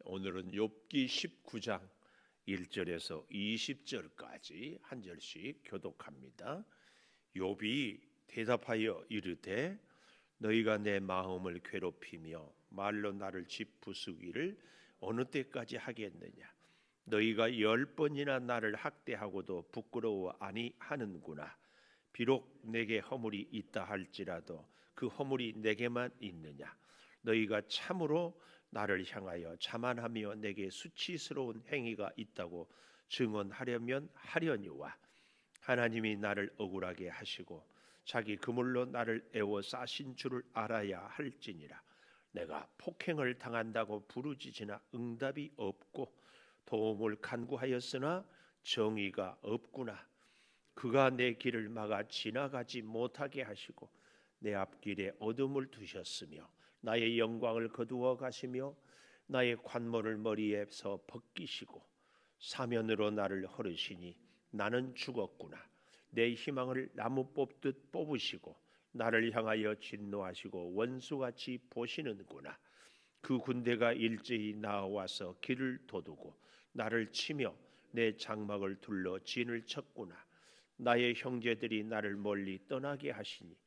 오늘은 욥기 19장 1절에서 20절까지 한 절씩 교독합니다. 욥이 대답하여 이르되 너희가 내 마음을 괴롭히며 말로 나를 짓부수기를 어느 때까지 하겠느냐. 너희가 10번이나 나를 학대하고도 부끄러워 아니하는구나. 비록 내게 허물이 있다 할지라도 그 허물이 내게만 있느냐. 너희가 참으로 나를 향하여 자만하며 내게 수치스러운 행위가 있다고 증언하려면 하려니와 하나님이 나를 억울하게 하시고 자기 그물로 나를 애워 싸신 줄을 알아야 할지니라. 내가 폭행을 당한다고 부르짖으나 응답이 없고 도움을 간구하였으나 정의가 없구나. 그가 내 길을 막아 지나가지 못하게 하시고 내 앞길에 어둠을 두셨으며 나의 영광을 거두어 가시며 나의 관모를 머리에서 벗기시고 사면으로 나를 허르시니 나는 죽었구나. 내 희망을 나무 뽑듯 뽑으시고 나를 향하여 진노하시고 원수같이 보시는구나. 그 군대가 일제히 나와서 길을 도두고 나를 치며 내 장막을 둘러 진을 쳤구나. 나의 형제들이 나를 멀리 떠나게 하시니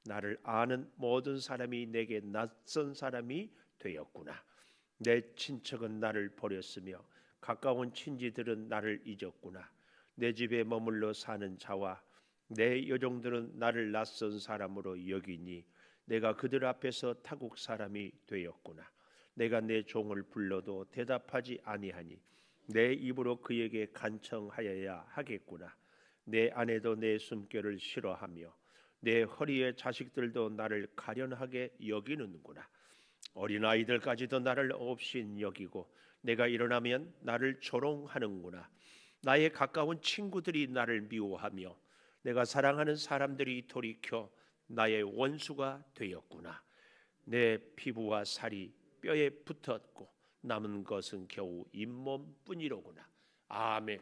나를 아는 모든 사람이 내게 낯선 사람이 되었구나. 내 친척은 나를 버렸으며 가까운 친지들은 나를 잊었구나. 내 집에 머물러 사는 자와 내 여종들은 나를 낯선 사람으로 여기니 내가 그들 앞에서 타국 사람이 되었구나. 내가 내 종을 불러도 대답하지 아니하니 내 입으로 그에게 간청하여야 하겠구나. 내 아내도 내 숨결을 싫어하며 내 허리의 자식들도 나를 가련하게 여기는구나. 어린아이들까지도 나를 없인 여기고 내가 일어나면 나를 조롱하는구나. 나의 가까운 친구들이 나를 미워하며 내가 사랑하는 사람들이 돌이켜 나의 원수가 되었구나. 내 피부와 살이 뼈에 붙었고 남은 것은 겨우 잇몸뿐이로구나. 아멘.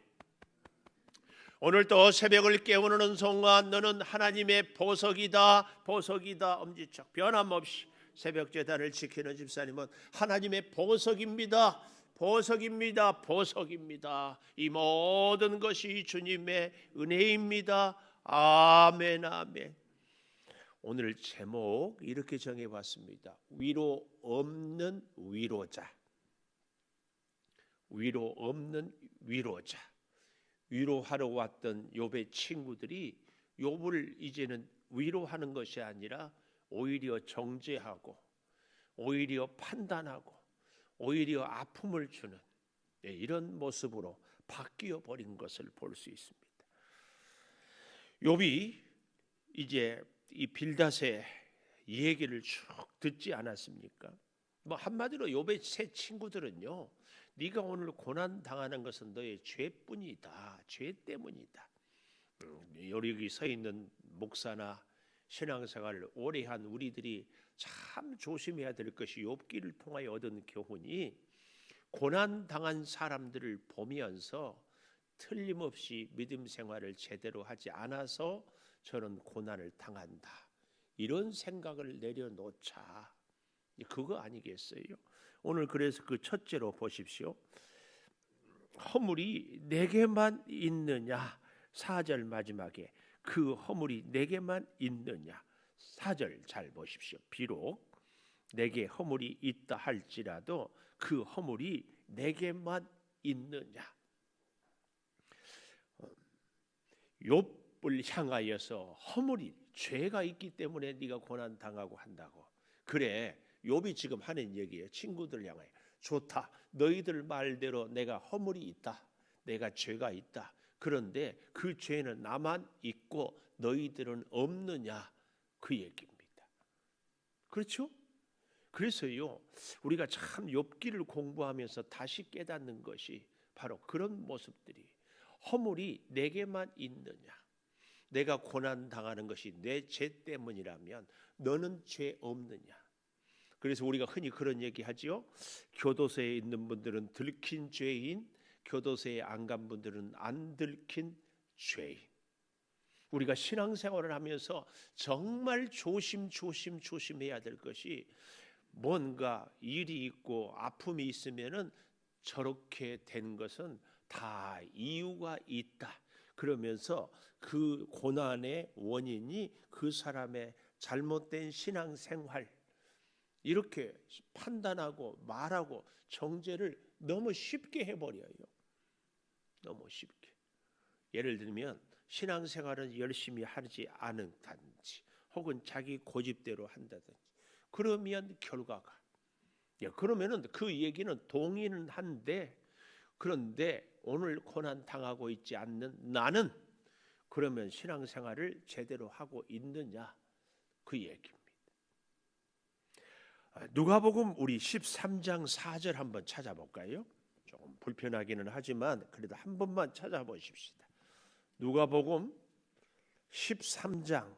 오늘 또 새벽을 깨우는 은총과 너는 하나님의 보석이다. 보석이다. 엄지척 변함없이 새벽 제단을 지키는 집사님은 하나님의 보석입니다. 보석입니다. 보석입니다. 이 모든 것이 주님의 은혜입니다. 아멘. 아멘. 오늘 제목 이렇게 정해봤습니다. 위로 없는 위로자. 위로 없는 위로자. 위로하러 왔던 욥의 친구들이 욥을 이제는 위로하는 것이 아니라 오히려 정죄하고 오히려 판단하고 오히려 아픔을 주는 이런 모습으로 바뀌어 버린 것을 볼 수 있습니다. 욥이 이제 이 빌닷의 얘기를 쭉 듣지 않았습니까? 뭐 한마디로 욥의 세 친구들은요, 네가 오늘 고난 당하는 것은 너의 죄뿐이다. 죄 때문이다. 여기 서 있는 목사나 신앙생활을 오래 한 우리들이 참 조심해야 될 것이 욥기를 통하여 얻은 교훈이 고난 당한 사람들을 보면서 틀림없이 믿음 생활을 제대로 하지 않아서 저는 고난을 당한다. 이런 생각을 내려놓자. 그거 아니겠어요? 오늘 그래서 그 첫째로 보십시오. 허물이 내게만 있느냐. 4절 마지막에 그 허물이 내게만 있느냐. 4절 잘 보십시오. 비록 내게 허물이 있다 할지라도 그 허물이 내게만 있느냐. 욥을 향하여서 허물이 죄가 있기 때문에 네가 고난 당하고 한다고. 그래. 욥이 지금 하는 얘기예요. 친구들 향하여. 좋다. 너희들 말대로 내가 허물이 있다. 내가 죄가 있다. 그런데 그 죄는 나만 있고 너희들은 없느냐. 그 얘기입니다. 그렇죠? 그래서요. 우리가 참 욥기를 공부하면서 다시 깨닫는 것이 바로 그런 모습들이 허물이 내게만 있느냐. 내가 고난 당하는 것이 내 죄 때문이라면 너는 죄 없느냐. 그래서 우리가 흔히 그런 얘기하지요. 교도소에 있는 분들은 들킨 죄인, 교도소에 안 간 분들은 안 들킨 죄인. 우리가 신앙생활을 하면서 정말 조심해야 될 것이 뭔가 일이 있고 아픔이 있으면은 저렇게 된 것은 다 이유가 있다. 그러면서 그 고난의 원인이 그 사람의 잘못된 신앙생활, 이렇게 판단하고 말하고 정죄를 너무 쉽게 해버려요. 너무 쉽게. 예를 들면 신앙생활은 열심히 하지 않다든지 혹은 자기 고집대로 한다든지 그러면 결과가, 그러면은 그 얘기는 동의는 한데, 그런데 오늘 고난 당하고 있지 않는 나는 그러면 신앙생활을 제대로 하고 있느냐, 그 얘기입니다. 누가복음 우리 13장 4절 한번 찾아볼까요? 조금 불편하기는 하지만 그래도 한 번만 찾아보십시다. 누가복음 13장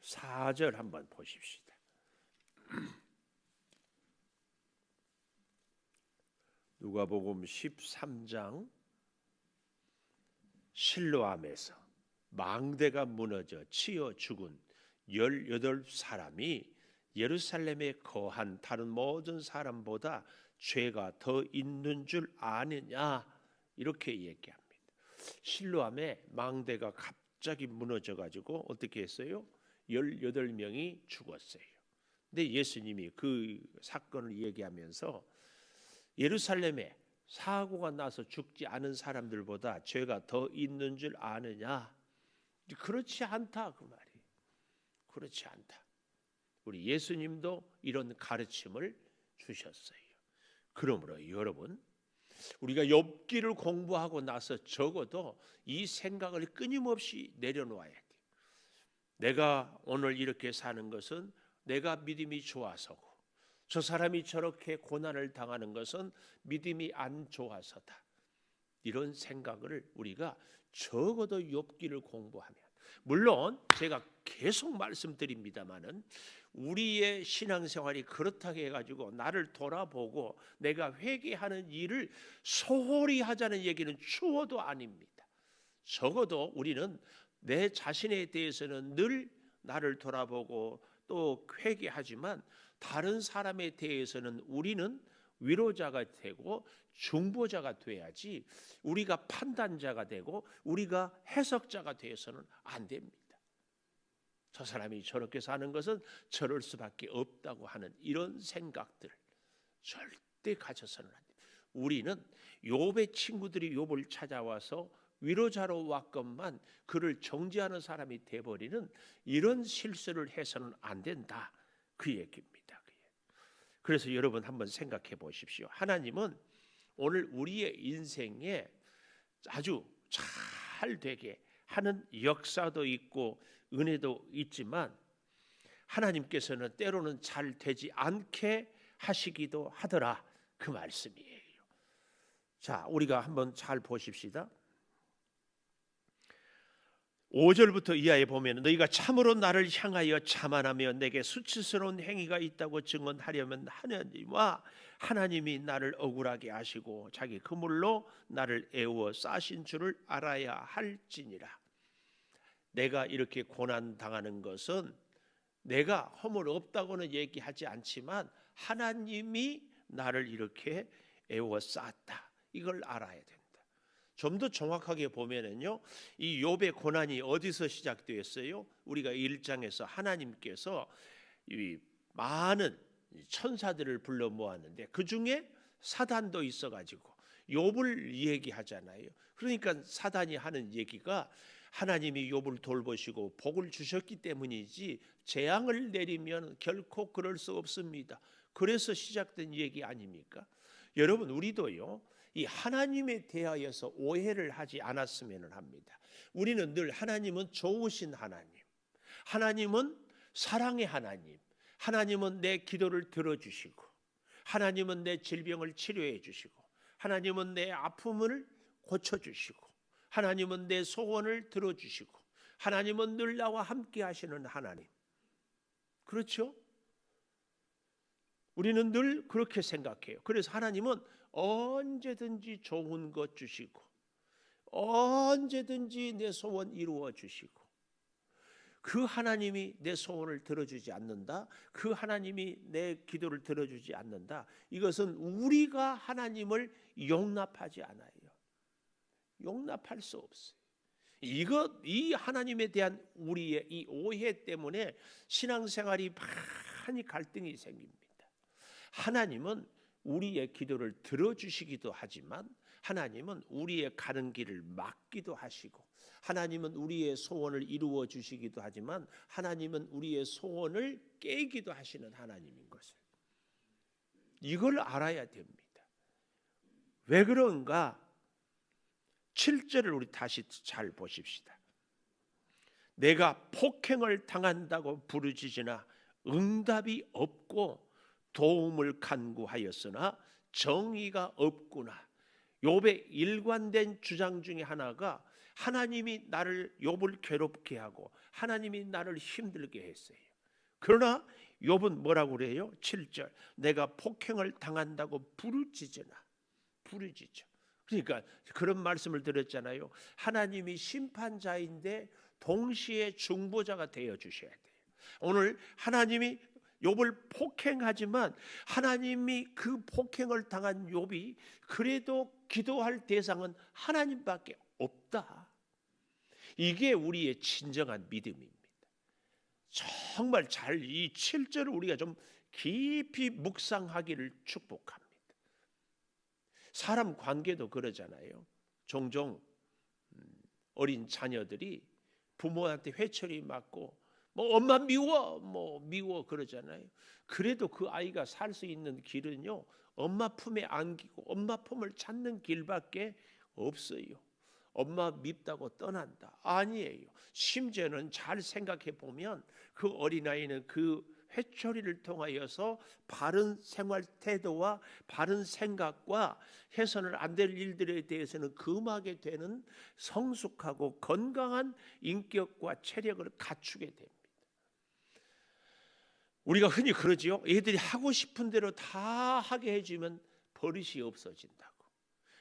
4절 한번 보십시다. 누가복음 13장, 실로암에서 망대가 무너져 치여 죽은 18사람이 예루살렘에 거한 다른 모든 사람보다 죄가 더 있는 줄 아느냐, 이렇게 얘기합니다. 실로암에 망대가 갑자기 무너져 가지고 어떻게 했어요? 18명이 죽었어요. 근데 예수님이 그 사건을 얘기하면서 예루살렘에 사고가 나서 죽지 않은 사람들보다 죄가 더 있는 줄 아느냐? 그렇지 않다, 그 말이. 그렇지 않다. 우리 예수님도 이런 가르침을 주셨어요. 그러므로 여러분, 우리가 욥기를 공부하고 나서 적어도 이 생각을 끊임없이 내려놓아야 돼요. 내가 오늘 이렇게 사는 것은 내가 믿음이 좋아서고, 저 사람이 저렇게 고난을 당하는 것은 믿음이 안 좋아서다. 이런 생각을 우리가 적어도 욥기를 공부하면, 물론 제가 계속 말씀드립니다마는 우리의 신앙생활이 그렇다고 해가지고 나를 돌아보고 내가 회개하는 일을 소홀히 하자는 얘기는 추호도 아닙니다. 적어도 우리는 내 자신에 대해서는 늘 나를 돌아보고 또 회개하지만 다른 사람에 대해서는 우리는 위로자가 되고 중보자가 돼야지, 우리가 판단자가 되고 우리가 해석자가 되어서는 안 됩니다. 저 사람이 저렇게 사는 것은 저럴 수밖에 없다고 하는 이런 생각들 절대 가져서는 안 됩니다. 우리는 욥의 친구들이 욥을 찾아와서 위로자로 왔건만 그를 정죄하는 사람이 돼버리는 이런 실수를 해서는 안 된다, 그 얘기입니다. 그래서 여러분 한번 생각해 보십시오. 하나님은 오늘 우리의 인생에 아주 잘 되게 하는 역사도 있고 은혜도 있지만, 하나님께서는 때로는 잘 되지 않게 하시기도 하더라, 그 말씀이에요. 자, 우리가 한번 잘 보십시다. 5절부터 이하에 보면, 너희가 참으로 나를 향하여 자만하며 내게 수치스러운 행위가 있다고 증언하려면 하나님이 나를 억울하게 하시고 자기 그물로 나를 애워 싸신 줄을 알아야 할지니라. 내가 이렇게 고난 당하는 것은 내가 허물 없다고는 얘기하지 않지만 하나님이 나를 이렇게 애워 쌌다, 이걸 알아야 된다. 좀 더 정확하게 보면은요, 이 욥의 고난이 어디서 시작되었어요? 우리가 1장에서 하나님께서 이 많은 천사들을 불러 모았는데 그 중에 사단도 있어가지고 욥을 얘기하잖아요. 그러니까 사단이 하는 얘기가 하나님이 욥을 돌보시고 복을 주셨기 때문이지 재앙을 내리면 결코 그럴 수 없습니다. 그래서 시작된 얘기 아닙니까? 여러분, 우리도요, 이 하나님에 대하여서 오해를 하지 않았으면 합니다. 우리는 늘 하나님은 좋으신 하나님, 하나님은 사랑의 하나님, 하나님은 내 기도를 들어주시고, 하나님은 내 질병을 치료해 주시고, 하나님은 내 아픔을 고쳐주시고, 하나님은 내 소원을 들어주시고, 하나님은 늘 나와 함께 하시는 하나님. 그렇죠? 우리는 늘 그렇게 생각해요. 그래서 하나님은 언제든지 좋은 것 주시고 언제든지 내 소원 이루어 주시고, 그 하나님이 내 소원을 들어주지 않는다. 그 하나님이 내 기도를 들어주지 않는다. 이것은 우리가 하나님을 용납하지 않아요. 용납할 수 없어요. 이 하나님에 대한 우리의 이 오해 때문에 신앙생활이 많이 갈등이 생깁니다. 하나님은 우리의 기도를 들어주시기도 하지만 하나님은 우리의 가는 길을 막기도 하시고 하나님은 우리의 소원을 이루어 주시기도 하지만 하나님은 우리의 소원을 깨기도 하시는 하나님인 것을 이걸 알아야 됩니다. 왜 그런가? 7절을 우리 다시 잘 보십시다. 내가 폭행을 당한다고 부르짖으나 응답이 없고 도움을 간구하였으나 정의가 없구나. 욥의 일관된 주장 중에 하나가 하나님이 나를 욥을 괴롭게 하고 하나님이 나를 힘들게 했어요. 그러나 욥은 뭐라고 그래요? 7절 내가 폭행을 당한다고 부르짖으나 부르짖어. 그러니까 그런 말씀을 드렸잖아요. 하나님이 심판자인데 동시에 중보자가 되어 주셔야 돼요. 오늘 하나님이 욥을 폭행하지만 하나님이 그 폭행을 당한 욥이 그래도 기도할 대상은 하나님밖에 없다. 이게 우리의 진정한 믿음입니다. 정말 잘 이 7절을 우리가 좀 깊이 묵상하기를 축복합니다. 사람 관계도 그러잖아요. 종종 어린 자녀들이 부모한테 회초리 맞고 뭐 엄마 미워 뭐 미워 그러잖아요. 그래도 그 아이가 살 수 있는 길은요 엄마 품에 안기고 엄마 품을 찾는 길밖에 없어요. 엄마 밉다고 떠난다 아니에요. 심지어는 잘 생각해 보면 그 어린아이는 그 회초리를 통하여서 바른 생활 태도와 바른 생각과 해서는 안 될 일들에 대해서는 금하게 되는 성숙하고 건강한 인격과 체력을 갖추게 됩니다. 우리가 흔히 그러지요. 애들이 하고 싶은 대로 다 하게 해주면 버릇이 없어진다고.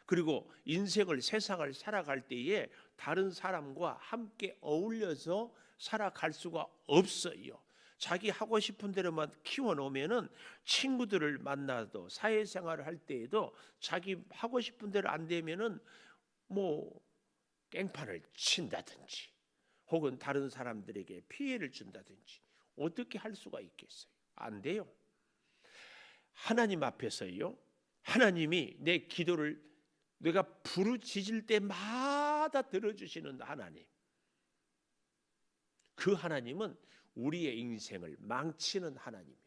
그리고 인생을 세상을 살아갈 때에 다른 사람과 함께 어울려서 살아갈 수가 없어요. 자기 하고 싶은 대로만 키워놓으면은 친구들을 만나도 사회생활을 할 때에도 자기 하고 싶은 대로 안 되면은 뭐 깽판을 친다든지 혹은 다른 사람들에게 피해를 준다든지 어떻게 할 수가 있겠어요? 안 돼요. 하나님 앞에서요. 하나님이 내 기도를 내가 부르짖을 때마다 들어주시는 하나님. 그 하나님은 우리의 인생을 망치는 하나님입니다.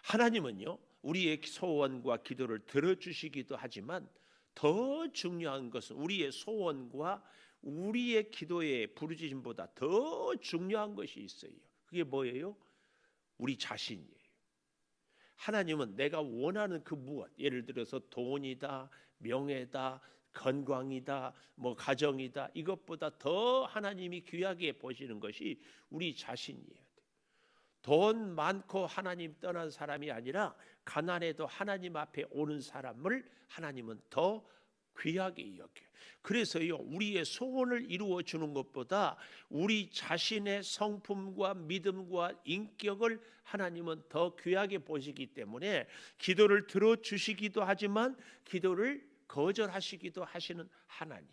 하나님은요 우리의 소원과 기도를 들어주시기도 하지만 더 중요한 것은 우리의 소원과 우리의 기도의 부르짖음보다 더 중요한 것이 있어요. 그게 뭐예요? 우리 자신이에요. 하나님은 내가 원하는 그 무엇, 예를 들어서 돈이다, 명예다, 건강이다, 뭐 가정이다, 이것보다 더 하나님이 귀하게 보시는 것이 우리 자신이에요. 돈 많고 하나님 떠난 사람이 아니라 가난해도 하나님 앞에 오는 사람을 하나님은 더 귀하게 여겨요. 그래서요 우리의 소원을 이루어 주는 것보다 우리 자신의 성품과 믿음과 인격을 하나님은 더 귀하게 보시기 때문에 기도를 들어주시기도 하지만 기도를 거절하시기도 하시는 하나님.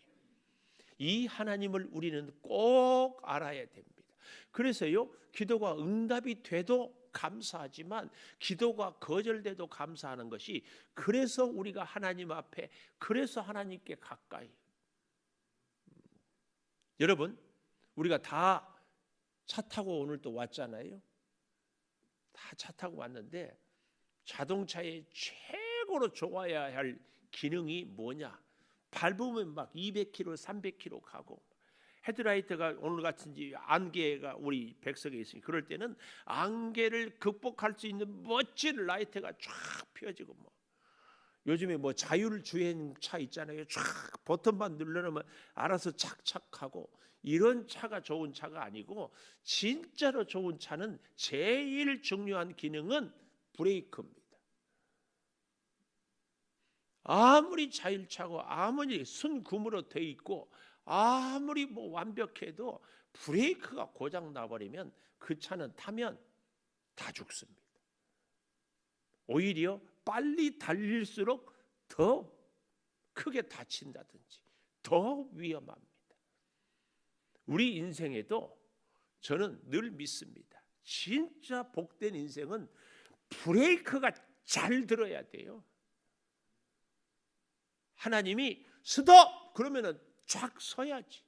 이 하나님을 우리는 꼭 알아야 됩니다. 그래서요 기도가 응답이 돼도 감사하지만 기도가 거절돼도 감사하는 것이 그래서 우리가 하나님 앞에 그래서 하나님께 가까이. 여러분 우리가 다 차 타고 오늘 또 왔잖아요. 다 차 타고 왔는데 자동차의 최고로 좋아야 할 기능이 뭐냐? 밟으면 막 200km, 300km 가고 헤드라이트가 오늘 같은지 안개가 우리 백석에 있으니 그럴 때는 안개를 극복할 수 있는 멋진 라이트가 쫙 펴지고 뭐 요즘에 뭐 자율주행 차 있잖아요. 쫙 버튼만 눌러놓으면 알아서 착착하고 이런 차가 좋은 차가 아니고 진짜로 좋은 차는 제일 중요한 기능은 브레이크입니다. 아무리 자율차고 아무리 순금으로 돼 있고 아무리 뭐 완벽해도 브레이크가 고장 나버리면 그 차는 타면 다 죽습니다. 오히려 빨리 달릴수록 더 크게 다친다든지 더 위험합니다. 우리 인생에도 저는 늘 믿습니다. 진짜 복된 인생은 브레이크가 잘 들어야 돼요. 하나님이 스톱! 그러면은 쫙 서야지.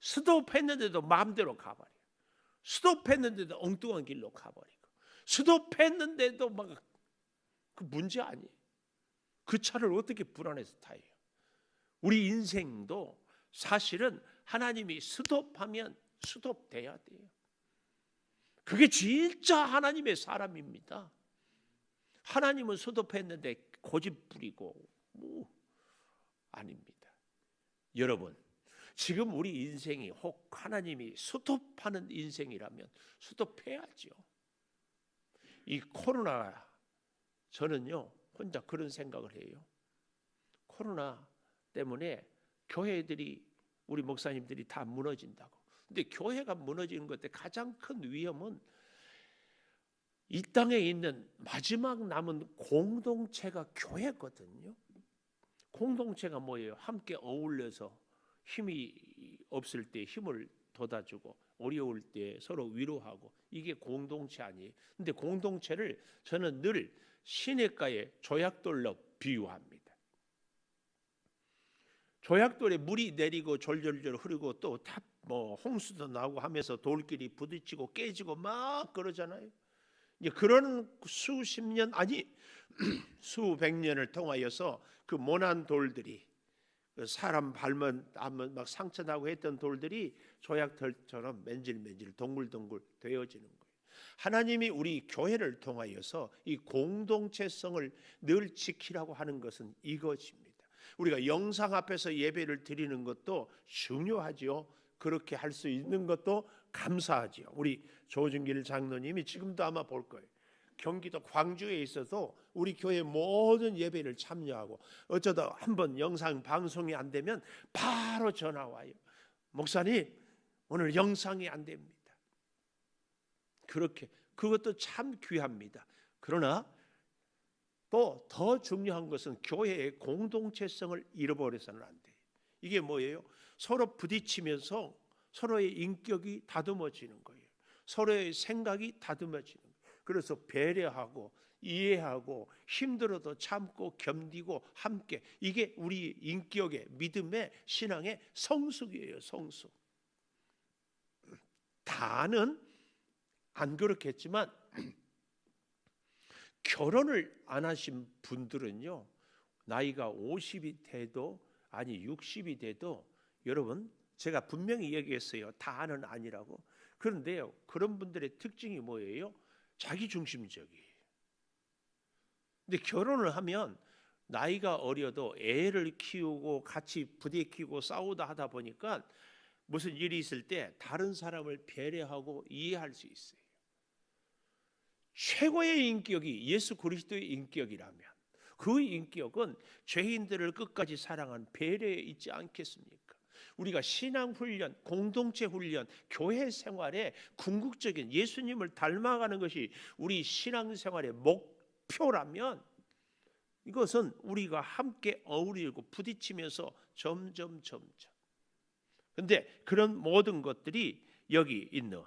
스톱했는데도 마음대로 가버려. 스톱했는데도 엉뚱한 길로 가버리고. 스톱했는데도 막 그 문제 아니에요. 그 차를 어떻게 불안해서 타요? 우리 인생도 사실은 하나님이 스톱하면 스톱돼야 돼요. 그게 진짜 하나님의 사람입니다. 하나님은 스톱했는데 고집 부리고 아닙니다. 여러분, 지금 우리 인생이 혹 하나님이 스톱하는 인생이라면 스톱해야죠. 이 코로나, 저는요 혼자 그런 생각을 해요. 코로나 때문에 교회들이, 우리 목사님들이 다 무너진다고. 근데 교회가 무너지는 것에 가장 큰 위험은 이 땅에 있는 마지막 남은 공동체가 교회거든요. 공동체가 뭐예요? 함께 어울려서 힘이 없을 때 힘을 돋아주고 어려울 때 서로 위로하고, 이게 공동체 아니에요. 근데 공동체를 저는 늘 시냇가의 조약돌로 비유합니다. 조약돌에 물이 내리고 졸졸졸 흐르고 또 홍수도 나고 하면서 돌끼리 부딪히고 깨지고 막 그러잖아요. 이제 그런 수십 년, 아니 수백 년을 통하여서 그 모난 돌들이, 사람 발만 막 상처 나고 했던 돌들이 조약돌처럼 맨질맨질 동글동글 되어지는 거예요. 하나님이 우리 교회를 통하여서 이 공동체성을 늘 지키라고 하는 것은 이것입니다. 우리가 영상 앞에서 예배를 드리는 것도 중요하지요. 그렇게 할 수 있는 것도 감사하지요. 우리 조준길 장로님이 지금도 아마 볼 거예요. 경기도 광주에 있어도 우리 교회 모든 예배를 참여하고, 어쩌다 한번 영상 방송이 안 되면 바로 전화 와요. 목사님, 오늘 영상이 안 됩니다. 그렇게, 그것도 참 귀합니다. 그러나 또 더 중요한 것은 교회의 공동체성을 잃어버려서는 안 돼요. 이게 뭐예요? 서로 부딪히면서 서로의 인격이 다듬어지는 거예요. 서로의 생각이 다듬어지는 거예요. 그래서 배려하고 이해하고 힘들어도 참고 견디고 함께, 이게 우리 인격의, 믿음의, 신앙의 성숙이에요. 성숙. 다는 안 그렇겠지만 결혼을 안 하신 분들은요, 나이가 50이 돼도, 아니 60이 돼도, 여러분 제가 분명히 얘기했어요. 다는 아니라고. 그런데요, 그런 분들의 특징이 뭐예요? 자기중심적이에요. 근데 결혼을 하면 나이가 어려도 애를 키우고 같이 부대끼고 싸우다 하다 보니까 무슨 일이 있을 때 다른 사람을 배려하고 이해할 수 있어요. 최고의 인격이 예수 그리스도의 인격이라면 그 인격은 죄인들을 끝까지 사랑한 배려에 있지 않겠습니까? 우리가 신앙훈련, 공동체 훈련, 교회 생활에 궁극적인 예수님을 닮아가는 것이 우리 신앙생활의 목표라면, 이것은 우리가 함께 어우르고 부딪히면서 점점. 근데 그런 모든 것들이 여기 있는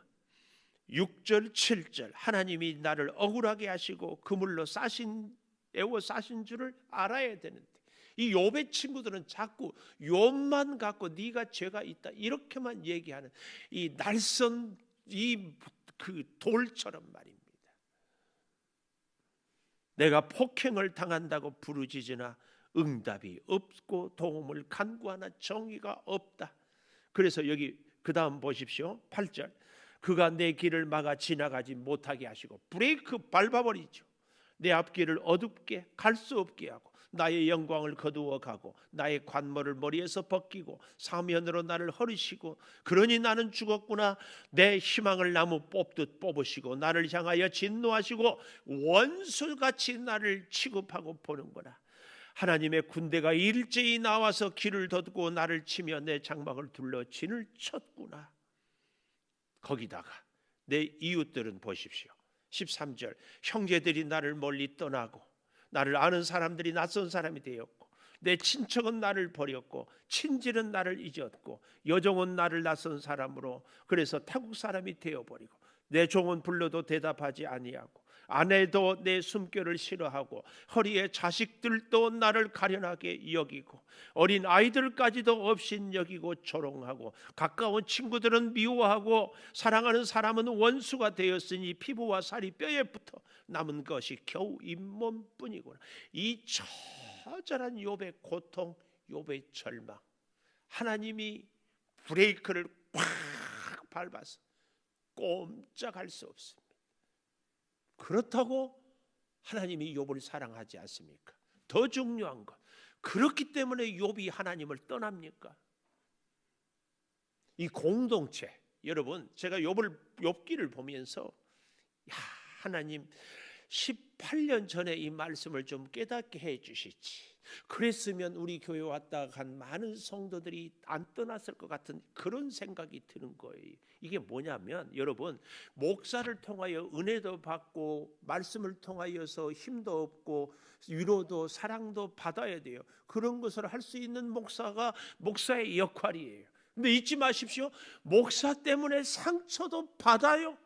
6절 7절, 하나님이 나를 억울하게 하시고 그물로 애워 싸신 줄을 알아야 되는데, 이 욥의 친구들은 자꾸 욥만 갖고 네가 죄가 있다 이렇게만 얘기하는 이 날선 그 돌처럼 말입니다. 내가 폭행을 당한다고 부르짖으나 응답이 없고 도움을 간구하나 정의가 없다. 그래서 여기 그 다음 보십시오. 8절, 그가 내 길을 막아 지나가지 못하게 하시고, 브레이크 밟아버리죠. 내 앞길을 어둡게 갈 수 없게 하고, 나의 영광을 거두어 가고, 나의 관모를 머리에서 벗기고, 사면으로 나를 허리시고, 그러니 나는 죽었구나. 내 희망을 나무 뽑듯 뽑으시고 나를 향하여 진노하시고 원수같이 나를 취급하고 보는구나. 하나님의 군대가 일제히 나와서 길을 덮고 나를 치며 내 장막을 둘러 진을 쳤구나. 거기다가 내 이웃들은 보십시오. 13절, 형제들이 나를 멀리 떠나고 나를 아는 사람들이 낯선 사람이 되었고 내 친척은 나를 버렸고 친질은 나를 잊었고 여종은 나를 낯선 사람으로 그래서 타국 사람이 되어버리고 내 종은 불러도 대답하지 아니하고 아내도 내 숨결을 싫어하고 허리에 자식들도 나를 가련하게 여기고 어린 아이들까지도 없인 여기고 조롱하고 가까운 친구들은 미워하고 사랑하는 사람은 원수가 되었으니 피부와 살이 뼈에 붙어 남은 것이 겨우 잇몸뿐이구나. 이 처절한 욥의 고통, 욥의 절망, 하나님이 브레이크를 꽉 밟아서 꼼짝할 수 없습니다. 그렇다고 하나님이 욥을 사랑하지 않습니까? 더 중요한 것, 그렇기 때문에 욥이 하나님을 떠납니까? 이 공동체, 여러분 제가 욥기를 보면서 하나님 18년 전에 이 말씀을 좀 깨닫게 해 주시지, 그랬으면 우리 교회 왔다 간 많은 성도들이 안 떠났을 것 같은 그런 생각이 드는 거예요. 이게 뭐냐면 여러분, 목사를 통하여 은혜도 받고 말씀을 통하여서 힘도 얻고 위로도 사랑도 받아야 돼요. 그런 것을 할 수 있는 목사가 목사의 역할이에요. 근데 잊지 마십시오. 목사 때문에 상처도 받아요.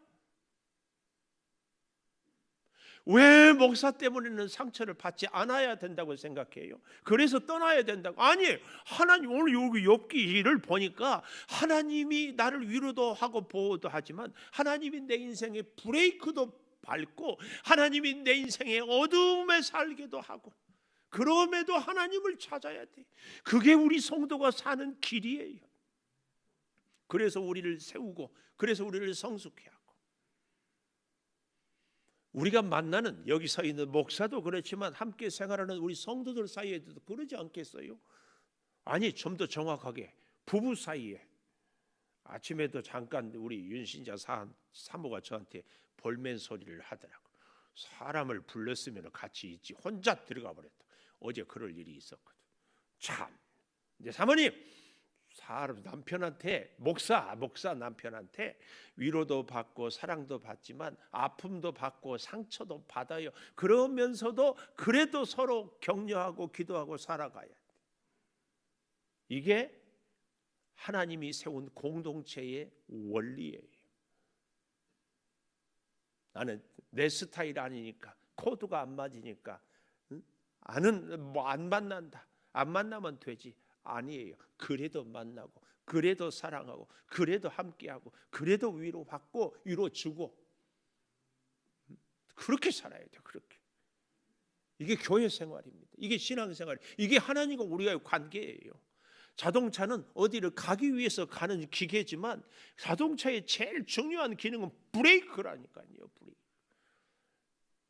왜 목사 때문에는 상처를 받지 않아야 된다고 생각해요? 그래서 떠나야 된다고? 아니에요. 하나님, 오늘 여기 욥기를 보니까 하나님이 나를 위로도 하고 보호도 하지만 하나님이 내 인생에 브레이크도 밟고 하나님이 내 인생에 어두움에 살기도 하고, 그럼에도 하나님을 찾아야 돼. 그게 우리 성도가 사는 길이에요. 그래서 우리를 세우고 그래서 우리를 성숙해 하고, 우리가 만나는 여기 서 있는 목사도 그렇지만 함께 생활하는 우리 성도들 사이에도 그러지 않겠어요? 아니, 좀 더 정확하게 부부 사이에, 아침에도 잠깐 우리 윤신자 사모가 저한테 볼멘 소리를 하더라고. 사람을 불렀으면 같이 있지 혼자 들어가 버렸다. 어제 그럴 일이 있었거든. 참, 이제 사모님, 사람 남편한테, 목사 남편한테 위로도 받고 사랑도 받지만 아픔도 받고 상처도 받아요. 그러면서도 그래도 서로 격려하고 기도하고 살아가야 돼. 이게 하나님이 세운 공동체의 원리예요. 나는 내 스타일 아니니까, 코드가 안 맞으니까 안 만난다, 안 만나면 되지. 아니에요. 그래도 만나고 그래도 사랑하고 그래도 함께하고 그래도 위로받고 위로주고 그렇게 살아야 돼요. 그렇게. 이게 교회 생활입니다. 이게 신앙생활, 이게 하나님과 우리와의 관계예요. 자동차는 어디를 가기 위해서 가는 기계지만 자동차의 제일 중요한 기능은 브레이크라니까요. 브레이크.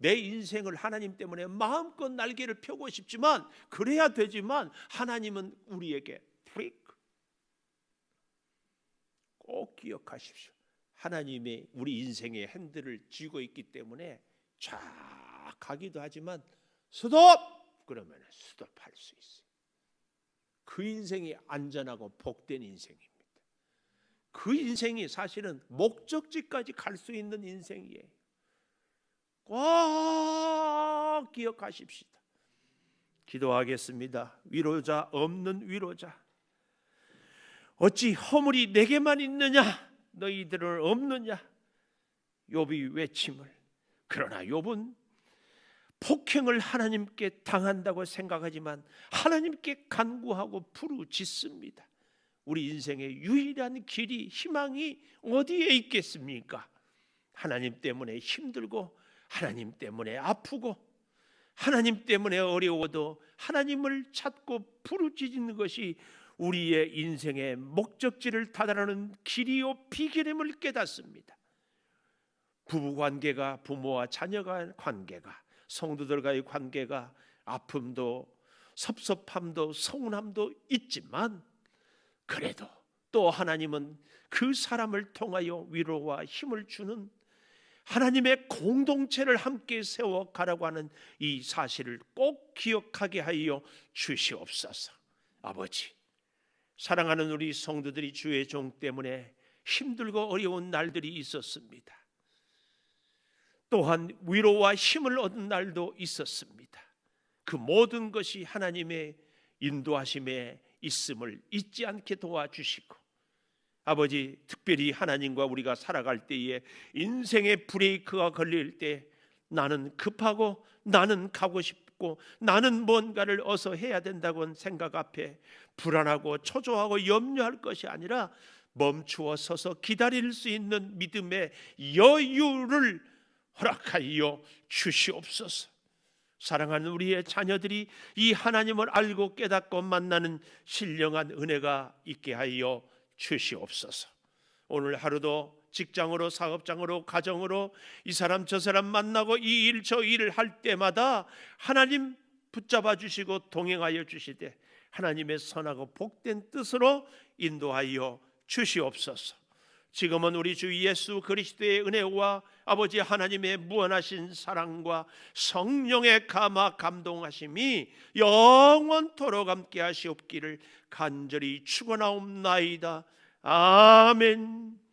내 인생을 하나님 때문에 마음껏 날개를 펴고 싶지만 그래야 되지만 하나님은 우리에게 브레이크. 꼭 기억하십시오. 하나님의 우리 인생의 핸들을 쥐고 있기 때문에 쫙 가기도 하지만 스톱! 그러면 스톱할 수 있어요. 그 인생이 안전하고 복된 인생입니다. 그 인생이 사실은 목적지까지 갈 수 있는 인생이에요. 꼭 기억하십시다. 기도하겠습니다. 위로자 없는 위로자, 어찌 허물이 내게만 있느냐, 너희들은 없느냐. 욥이 외침을. 그러나 욥은 폭행을 하나님께 당한다고 생각하지만 하나님께 간구하고 부르짖습니다. 우리 인생의 유일한 길이, 희망이 어디에 있겠습니까? 하나님 때문에 힘들고 하나님 때문에 아프고 하나님 때문에 어려워도 하나님을 찾고 부르짖는 것이 우리의 인생의 목적지를 다다르는 길이요 비결임을 깨닫습니다. 부부관계가, 부모와 자녀가 관계가, 성도들과의 관계가 아픔도 섭섭함도 서운함도 있지만 그래도 또 하나님은 그 사람을 통하여 위로와 힘을 주는 하나님의 공동체를 함께 세워가라고 하는 이 사실을 꼭 기억하게 하여 주시옵소서. 아버지, 사랑하는 우리 성도들이 주의 종 때문에 힘들고 어려운 날들이 있었습니다. 또한 위로와 힘을 얻은 날도 있었습니다. 그 모든 것이 하나님의 인도하심에 있음을 잊지 않게 도와주시고, 아버지, 특별히 하나님과 우리가 살아갈 때에 인생의 브레이크가 걸릴 때 나는 급하고 나는 가고 싶고 나는 뭔가를 어서 해야 된다고 생각 앞에 불안하고 초조하고 염려할 것이 아니라 멈추어 서서 기다릴 수 있는 믿음의 여유를 허락하여 주시옵소서. 사랑하는 우리의 자녀들이 이 하나님을 알고 깨닫고 만나는 신령한 은혜가 있게 하여 주시옵소서. 오늘 하루도 직장으로, 사업장으로, 가정으로 이 사람 저 사람 만나고 이 일 저 일을 할 때마다 하나님 붙잡아 주시고 동행하여 주시되 하나님의 선하고 복된 뜻으로 인도하여 주시옵소서. 지금은 우리 주 예수 그리스도의 은혜와 아버지 하나님의 무한하신 사랑과 성령의 감화 감동하심이 영원토록 함께 하시옵기를 간절히 축원하옵나이다. 아멘.